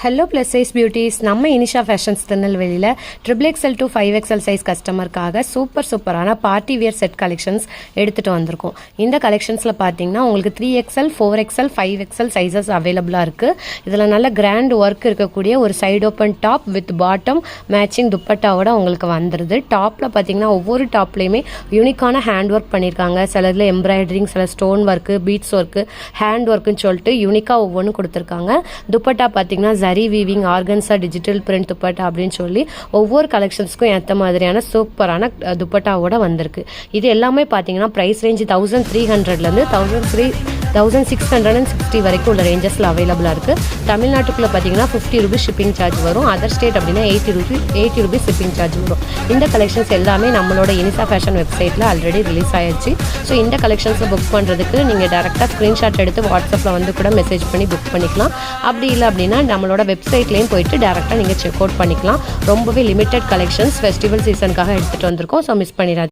Hello plus size beauties, நம்ம Inisha fashions திருநெல்வேலியில் XXL to 5XL size கஸ்டமருக்காக சூப்பரான பார்ட்டி வியர் செட் கலெக்ஷன்ஸ் எடுத்துகிட்டு வந்திருக்கோம். இந்த கலெக்ஷன்ஸில் பார்த்தீங்கன்னா உங்களுக்கு 3XL, 4XL, 5XL சைஸஸ் அவைலபிளாக இருக்குது. இதில் நல்ல கிராண்ட் ஒர்க் இருக்கக்கூடிய ஒரு side open top with bottom matching துப்பட்டாவோட உங்களுக்கு வந்துடுது. டாப்பில் பார்த்தீங்கன்னா ஒவ்வொரு டாப்லேயுமே யூனிக்கான ஹேண்ட் ஒர்க் பண்ணியிருக்காங்க. சிலதில் எம்ப்ராய்டரிங், சில stone work, beads work, hand ஒர்க்குன்னு சொல்லிட்டு யூனிக்காக ஒவ்வொன்றும் கொடுத்துருக்காங்க. துப்பட்டா பார்த்தீங்கன்னா zari weaving, organza, digital print dupatta அப்படின்னு சொல்லி ஒவ்வொரு கலெக்ஷன்ஸ்க்கும் ஏற்ற மாதிரியான சூப்பரான துப்பட்டாவோட வந்திருக்கு. இது எல்லாமே பார்த்தீங்கன்னா ப்ரைஸ் ரேஞ்ச் 1300லேருந்து 1660 வரைக்கும் உள்ள ரேஞ்சஸில் அவைலபிளாக இருக்குது. தமிழ்நாட்டுக்குள்ளே பார்த்தீங்கன்னா 50 ரூபீஸ் ஷிப்பிங் சார்ஜ் வரும். அதர் ஸ்டேட் அப்படின்னா 80 ரூபீஸ் ஷிப்பிங் சார்ஜ் வரும். இந்த கலெக்ஷன்ஸ் எல்லாமே நம்மளோட இனிஷா ஃபேஷன் வெப்சைட்டில் ஆல்ரெடி ரிலீஸ் ஆயிடுச்சு. ஸோ இந்த கலெக்ஷன்ஸை புக் பண்ணுறதுக்கு நீங்கள் டேரெக்டாக ஸ்க்ரீன்ஷாட் எடுத்து வாட்ஸ்அப்பில் வந்து கூட மெசேஜ் பண்ணி புக் பண்ணிக்கலாம். அப்படி இல்லை அப்படின்னா நம்மளோட வெப்சைட்லேயும் போயிட்டு டேரெக்டாக நீங்கள் செக் அவுட் பண்ணிக்கலாம். ரொம்பவே லிமிட்டட் கலெக்ஷன்ஸ் ஃபெஸ்டிவல் சீசனுக்காக எடுத்துகிட்டு வந்திருக்கோம். So miss பண்ணிடாது.